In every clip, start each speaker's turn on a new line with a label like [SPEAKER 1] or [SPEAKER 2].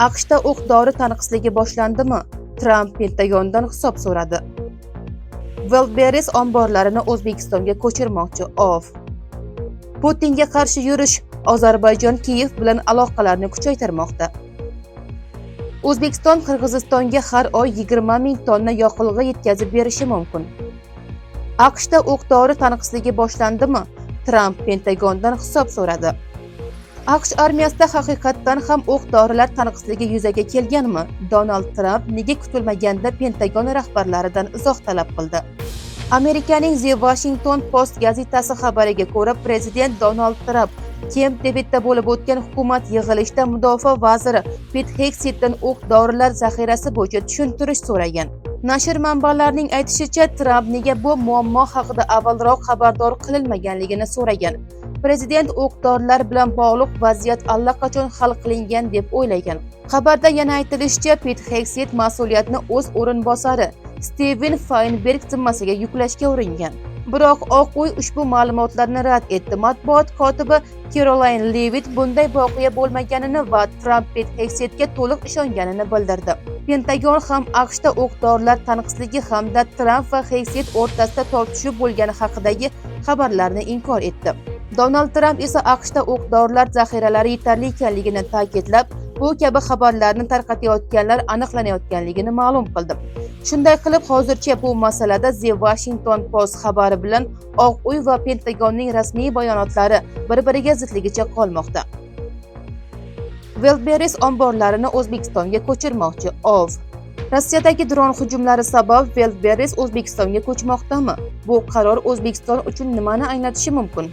[SPEAKER 1] AQShda o'q-dori tanqisligi boshlandimi? Tramp Pentagondan hisob so'radi. Wildberries omborlarini O'zbekistonga ko'chirmoqchi. Putinga qarshi yurish Ozarbayjon Kiyev bilan aloqalarni kuchaytirmoqda. O'zbekiston Qirg'izistonga har oy 20 ming tonna yoqilg'i yetkazib berishi mumkin. AQShda o'q-dori tanqisligi boshlandimi? Tramp Pentagondan hisob so'radi. AQSh armiyasida haqiqatdan ham o'q-dorilar tanqisligi yuzaga kelganmi? Donald Tramp nega kutilmaganda Pentagon rahbarlaridan izoh talab qildi? Amerikaning The Washington Post gazetasi xabariga ko'ra, prezident Donald Tramp Camp Davidda bo'lib o'tgan hukumat yig'ilishida mudofaa vaziri Pete Hegsethdan o'q-dorilar zaxirasi bo'yicha tushuntirish so'ragan. Nashr manbalarining aytishicha, Tramp nega bu muammo haqida avvalroq xabardor qilinmaganligini so'ragan. Prezident o'q-dorilar bilan bog'liq vaziyat allaqachon hal qilingan deb o'ylagan. Xabarda yana aytilishicha, Pete Hegseth mas'uliyatni o'z o'rinbosari Steven Feinberg zimmasiga yuklashga uringan. Biroq Oq uy ushbu ma'lumotlarni rad etdi. Matbuot kotibi Caroline Levitt bunday voqea bo'lmaganini va Tramp Pete Hegsethga to'liq ishonganini bildirdi. Pentagon ham AQShda o'q-dorilar tanqisligi hamda Tramp va Hegseth o'rtasida tortishuv bo'lgani haqidagi xabarlarni inkor etdi. Donald Tramp esa AQShda o'q-dorilar zaxiralari yetarli ekanligini ta'kidlab, bu kabi xabarlarni tarqatayotganlar aniqlanayotganligini ma'lum qildi. Shunday qilib, hozircha bu masalada The Washington Post xabari bilan Oq uy va Pentagonning rasmiy bayonotlari bir-biriga zidligicha qolmoqda. Wildberries omborlarini O'zbekistonga ko'chirmoqchi. Rossiyadagi dron hujumlari sabab Wildberries O'zbekistonga ko'chmoqdami? Bu qaror O'zbekiston uchun nimani anglatishi mumkin?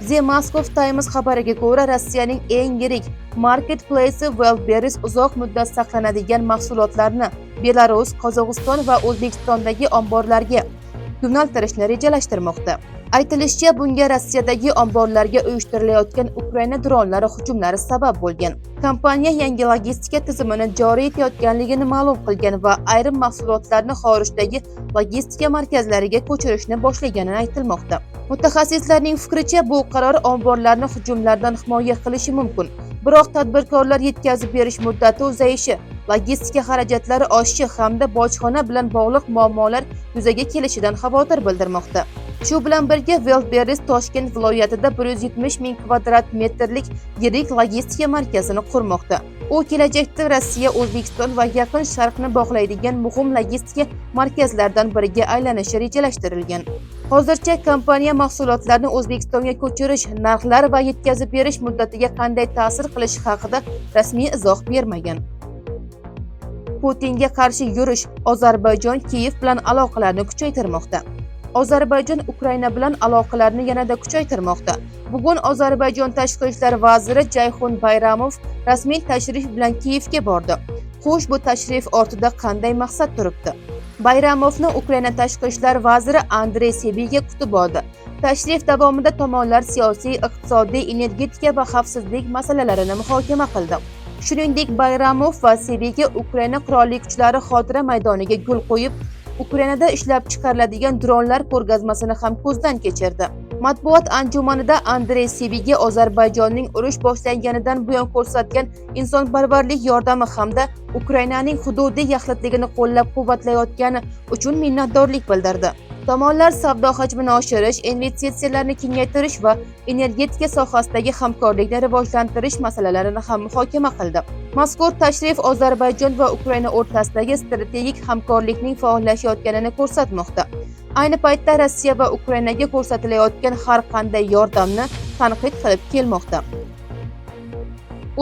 [SPEAKER 1] The Moscow Times xabariga ko'ra, Rossiyaning eng yirik marketplace Wildberries uzoq muddat saqlanadigan mahsulotlarni Belarus, Qozog'iston va O'zbekistondagi omborlarga yo'naltirishni rejalashtirmoqda. Aytilishicha, bunga Rossiyadagi omborlarga uyushtirilayotgan Ukraina dronlari hujumlari sabab bo'lgan. Kompaniya yangi logistika tizimini joriy etayotganligini ma'lum qilgan va ayrim mahsulotlarni xorijdagi logistika markazlariga ko'chirishni boshlagani aytilmoqda. Mutaxassislarning fikricha, bu qaror omborlarni hujumlardan himoya qilishi mumkin. Biroq tadbirkorlar yetkazib berish muddati uzayishi, logistika xarajatlari oshishi hamda bojxona bilan bog'liq muammolar yuzaga kelishidan xavotir bildirmoqda. Shu bilan birga, Wildberries Toshkent viloyatida 170 ming kvadrat metrlik yirik logistika markazini qurmoqda. U kelajakda Rossiya, O'zbekiston va Yaqin Sharqni bog'laydigan muhim logistika markazlaridan biriga aylanishi rejalashtirilgan. Hozircha kompaniya mahsulotlarni O'zbekistonga ko'chirish, narxlar va yetkazib berish muddatiga qanday ta'sir qilishi haqida rasmiy izoh bermagan. Putinga qarshi yurish Ozarbayjon Kiyev bilan aloqalarni kuchaytirmoqda. Ozarbayjon Ukraina bilan aloqalarni yanada kuchaytirmoqda. Bugun Ozarbayjon tashqi ishlar vaziri Jayxun Bayramov rasmiy tashrif bilan Kiyevga bordi. Xo'sh, bu tashrif ortida qanday maqsad turibdi? Bayramovni Ukraina tashqi ishlar vaziri Andrey Sebiga kutib oldi. Tashrif davomida tomonlar siyosiy, iqtisodiy, energetika va xavfsizlik masalalarini muhokama qildi. Shuningdek, Bayramov va Sebiga Ukraina qurolli kuchlari xotira maydoniga gul qo'yib, Ukrainada ishlab chiqariladigan dronlar ko'rgazmasini ham ko'zdan kechirdi. Matbuot anjumanida Andrey Sebiga Ozarbayjonning urush boshlanganidan buyon ko'rsatgan insonparvarlik yordami hamda Ukrainaning hududiy yaxlitligini qo'llab-quvvatlayotgani uchun minnatdorlik bildirdi. Tomonlar savdo hajmini oshirish, investitsiyalarni kengaytirish va energetika sohasidagi hamkorlikni rivojlantirish masalalarini ham muhokama qildi. Mazkur tashrif Ozarbayjon va Ukraina o'rtasidagi strategik hamkorlikning faollashayotganini ko'rsatmoqda. Ayni paytda Rossiya va Ukrainaga ko'rsatilayotgan har qanday yordamni tanqid qilib kelmoqda.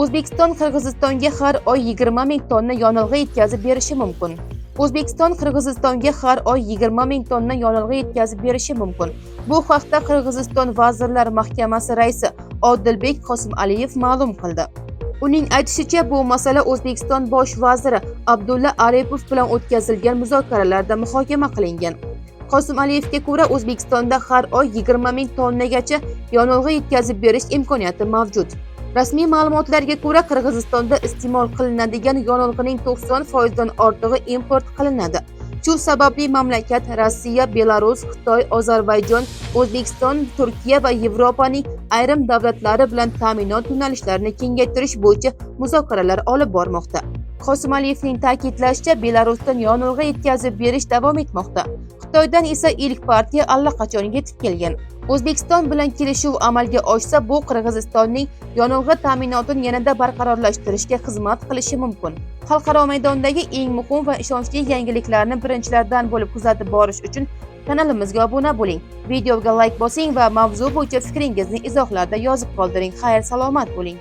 [SPEAKER 1] O'zbekiston Qirg'izistonga har oy 20 ming tonna yonilg'i yetkazib berishi mumkin. O'zbekiston Qirg'izistonga har oy 20 ming tonna yonilg'i yetkazib berishi mumkin. Bu haqda Qirg'iziston Vazirlar Mahkamasi raisi Odilbek Qosimaliyev ma'lum qildi. Uning aytishicha, bu masala O'zbekiston bosh vaziri Abdulla Aripov bilan o'tkazilgan muzokaralarda muhokama qilingan. Qosimaliyevga ko'ra, O'zbekistonda har oy 20 ming tonnagacha yonilg'i yetkazib berish imkoniyati mavjud. Rasmiy ma'lumotlarga ko'ra, Qirg'izistonda iste'mol qilinadigan yonilg'ining 90% dan ortig'i import qilinadi. Shu sababli mamlakat Rossiya, Belarus, Xitoy, Ozarbayjon, O'zbekiston, Turkiya va Yevropaning ayrim davlatlari bilan ta'minot yo'nalishlarini kengaytirish bo'yicha muzokaralar olib bormoqda. Qosim Aliyevning ta'kidlashicha, Belarusdan yonilg'i yetkazib berish davom etmoqda. Xitoydan esa ilk partiya allaqachon yetib kelgan. O'zbekiston bilan kelishuv amalga oshsa, bu Qirg'izistonning yonilg'i ta'minotini yanada barqarorlashtirishga xizmat qilishi mumkin. Xalqaro maydondagi eng muhim va ishonchli yangiliklarni birinchilardan bo'lib kuzatib borish uchun kanalimizga obuna bo'ling. Videoga like bosing va mavzu bo'yicha fikringizni izohlarda yozib qoldiring. Xayr, salomat bo'ling.